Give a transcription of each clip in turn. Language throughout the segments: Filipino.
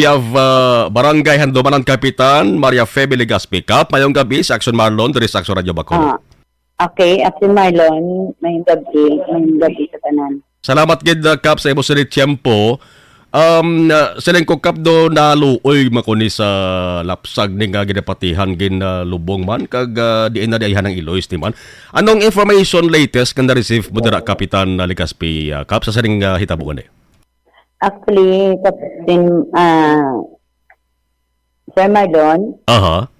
We have Barangay Handumanan Kapitan Maria Febe Legaspi. Kap, mayong gabi sa Action Marlon, dari sa Action Radio Bacolod. Okay, Action Marlon, may gabi sa tanan. Salamat gid Kap sa imo sa tiyempo. Siling ko Kap do naluoy makuni sa lapsag ning ginapatihan gin lubong man kag diin na diayhan ng Ilois ti man. Anong information latest kan na-receive mo dira Kapitan Legaspi Kap sa sining hitabuan Actually, Captain Sir Marlon,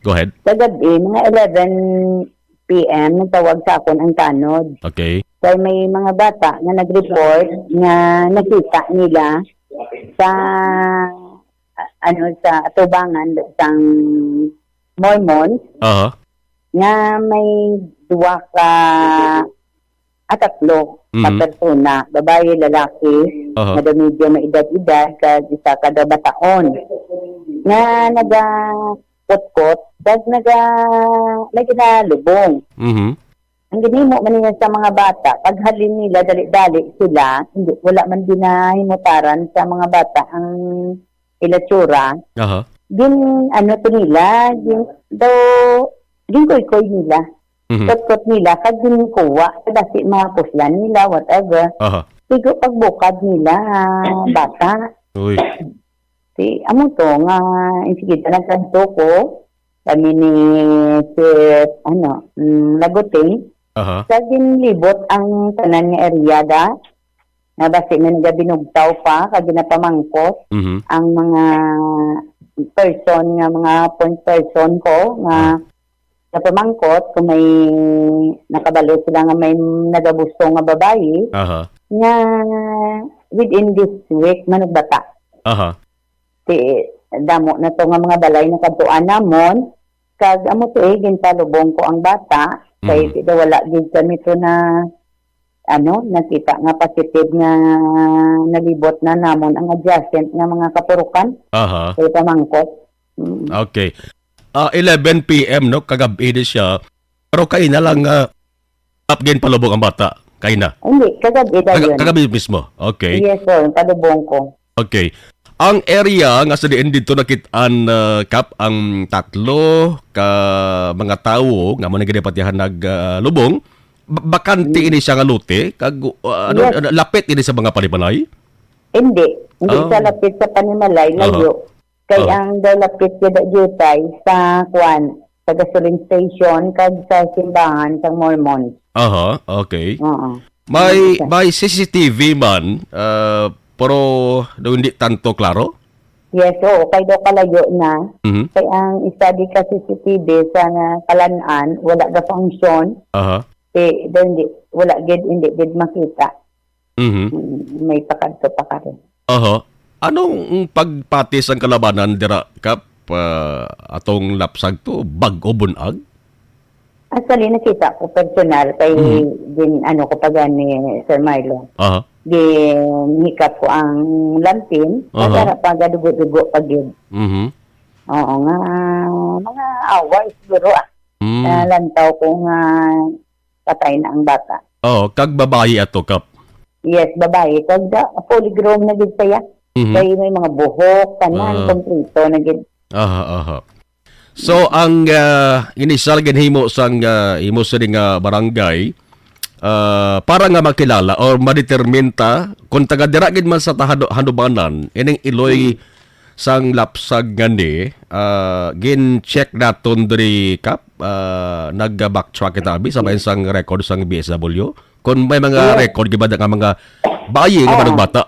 go ahead. kagabi, mga 11 p.m., nagtawag sa akon ang tanod. Okay. Kaya may mga bata na nag-report na nakita nila sa sa atubangan sang Mormon nga may duwa ka tatlo ka persona, babae, lalaki, na medyo may edad-edad, kag isa kada bataon. Nga naga-kot-kot, kag naginalubong. Ang ginimo man niya sa mga bata, pag halin nila, dali-dali sila, hindi, wala man din na himutaran sa mga bata ang ilatsura. Din, to nila, din koy-koy nila. Kot-kot nila, kag din kuwa, kasi mga puslan nila, whatever. Sigo pagbukad nila, bata. Uy. Amo to, nga, sige, nagkanto ko, kami ni Sir, Lagoting, sa ginlibot ang tanan nga eryada, na basi na nagabinugtaw pa, kag ginapamangkot, ang mga person, nga mga point person ko, nga napamangkot, kung may nakabalo sila nga may nagabusto nga babae, nga within this week, manugbata. Damo na to nga mga balay na kadtuan namon, kag amo to ginpalubong ko ang bata, kay wala gid kami to na nakita nga positive nga nalibot na namon ang adjacent nga mga kapurukan. Kay pamangkot. Okay. 11 p.m. no, kagabi din siya. Pero kayo na lang upgain palubong ang bata. Kayo na. Hindi, kagabi yun. Kagabi mismo. Okay. Yes, sir. Palubong ko. Okay. Ang area nga sa diin dito nakitaan Kap ang tatlo ka mga tawo nga mo nagipatihan naglubong bakante ini siya nga lote kag lapit ini sa mga panimalay? Hindi sa lapit sa panimalay layo. Kay ang lapit gid jutay sa sa gasoline station kag sa simbahan sa Mormon. Okay. May CCTV man pero hindi tanto klaro? Yes, kay do kalayo na. Kay ang study ka CCTV sa Kalanaan, wala ga function. Wala hindi makita. May pakadto pa ka rin. Anong pagpatis ang kalabanan dira Kap atong lapsag to bag-o bunag? Actually, nakita ko personal kay din ko pa ni Sir Marlon. Hikap ko ang lampin, para pagadugo-dugo pag yun. Oo nga, mga away siguro lantaw ko nga patay na ang bata. Kag babae ato Kap? Yes, babae. Kag polygram na gid saya. Kaya may mga buhok, tanan, kompleto na gid. So, ang initial ginhimo sang imo sa barangay, para nga makilala or madeterminta kung taga-dira gid man sa Handumanan, ining Iloy sang lapsag gani, gin-check naton diri Kap, nag-backtrack kita abi sa may sang record sang BSW. Kung may mga record gibada nga mga bayi nga bata.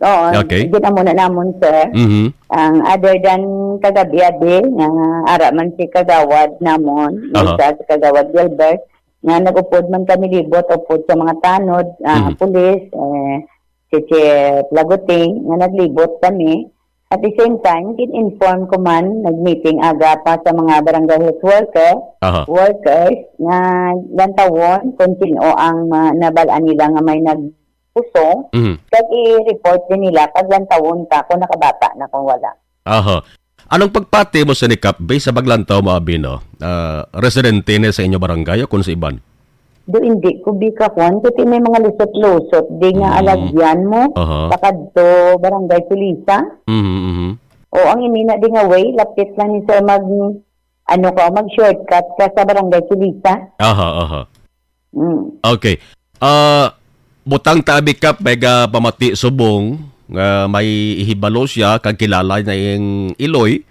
Okay. Hindi na muna namon, sir. Ang other than kagabi nga ara man si Kagawad namon, isa si Kagawad Gilbert, nga nag-upod man kami libot, upod sa mga tanod, pulis, si Chief Lagoting, nga naglibot kami. At the same time, inform ko man, nag-meeting aga pa sa mga barangay health workers, nga lantawon, kung sino ang nabalaan nila nga may puso, kag i-report din nila pag lantawon ka kung nakabata na kung wala. Anong pagpati mo sa Nikap based sa baglantaw mo abi no? Residente na sa inyo barangay o kung sa iban? Do hindi ko bika kwan kasi may mga lusot-lusot di nga alagyan mo sakad to barangay Tulisa. O ang inina di nga way, lapit lang ni sir mag-shortcut ka sa barangay Silita. Aha. Mm. Okay. Butang tabi kap mega pamati subong nga may ihibalo siya kag kilala na yung Iloy.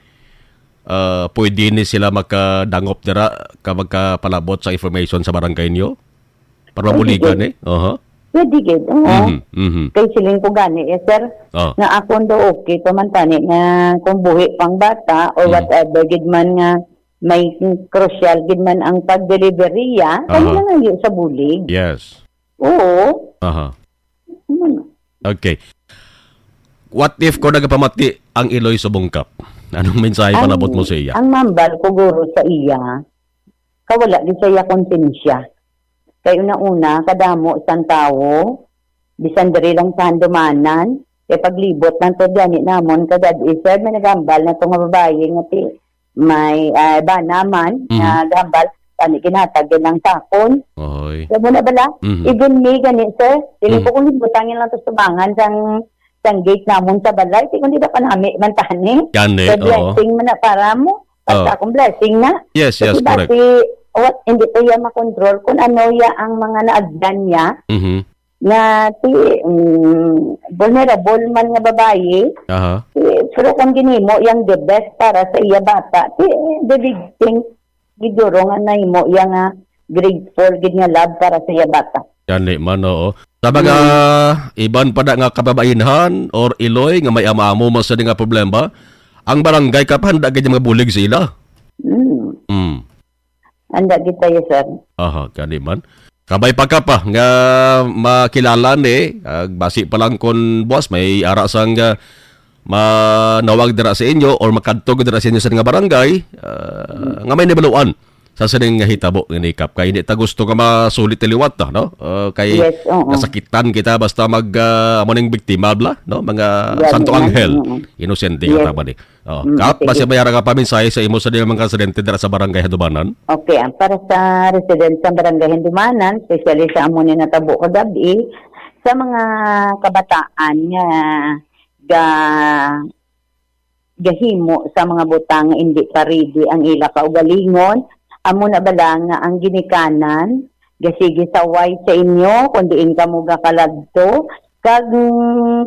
Pwede ni sila makadangop dira kapag palabot sa information sa barangay niyo para mabuligan Pwede gid. Kay siling ko gani sir. Nga ako daw okay pamantani nga kung buhi pang bata or whatever gid man nga may crucial gid man ang pag-delivery kaya nga yun sa bulig. Yes. Oo. Okay. What if ko nagapamati ang Iloy subong kap? Anong mensahe palabot mo sa iya? Ang mambal ko guro sa iya, kawala di sa iya konsensya. Kaya una-una, kadamo isang tao, bisan diri lang sa handumanan, kaya paglibot ng to dyan, namon, kagad isir, may nagambal na itong babae, nga may banaman, na gambal, tani kinatag ng takon. Kaya mo na bala? Even me, ganit sir, piling ko kung libutangin lang ito sumangan sang gate namon sa balay, kung di na panami, mantani. Gani, so, blessing mo na para mo. Basta akong blessing na. Yes, correct. Hindi ko yan makontrol kung ano ya ang mga naagdan niya na vulnerable man nga babae. Pero kung ginimo yang the best para sa iya bata, the big thing giduro nga nahimo yang grateful gid nga love para sa iya bata. Yan man, oo. Sabaga, iban pa na nga kababainhan or Iloy nga may ama-amo mas sa nga problema, ang barangay kapanda gid mga bulig sila. Anda kita sir. Kani man. Kabay pa ka pa nga makilala ni, basi pa lang kon boss may ara sang manawag dira sa inyo or makadtog dira sa inyo sa nga barangay nga may nibaluan sa sining nga hitabo ni Kap kay hindi ta gusto nga masulit liwat no kay nasakitan kita basta mag amoning biktima bla no mga Santo Angel inosente nga ba ni Kap basi bayara ka pa mensahe sa imo sa mga residente dira sa barangay Handumanan. Okay, para sa residente sa barangay Handumanan, especially sa amo ni natabo ko gabi sa mga kabataan nga gahimo sa mga butang hindi pa ready ang ila kaugalingon. Amo na bala nga ang ginikanan, gasigi saway sa inyo, kung diin ka mo gakaladto, kag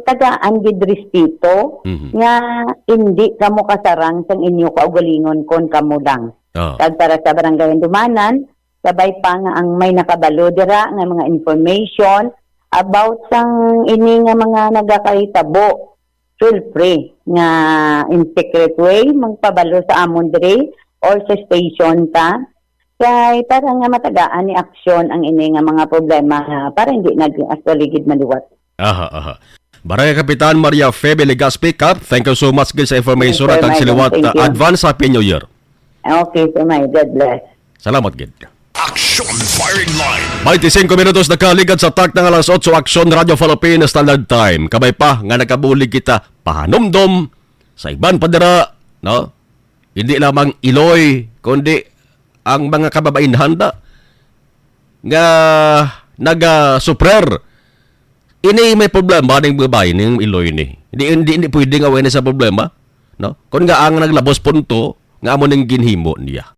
tagaan gidristito, nga hindi ka mo kasarang sa inyo kaugalingon kon kamo lang. Kag para sa barangay Handumanan, sabay pa nga ang may nakabalo dira nga mga information about sang ini nga mga nagakahitabo. Feel free nga in secret way magpabalo sa amon diri or sa station ta kay para nga matagaan ni aksyon ang ini nga mga problema para hindi nag-aswaligid maliwat. Barangay Kapitan Maria Febe Legaspi, Kap, thank you so much sa information at ang siliwat. Advance Happy New Year. Okay, so my God bless. Salamat, Gid. Action Firing Line. 25 minutos na kaligad sa tak ng alas 8 Action Radio Philippines Standard Time. Kabay pa nga nakabulig kita pahanumdom sa iban padira, no? Hindi lamang Iloy, kundi ang mga kababainhan nga naga-suprer. Ini may problema ning babae ning Iloy ni. Hindi pwede nga wala sa problema, no? Kung nga ang naglabos punto nga amo ning ginhimo niya.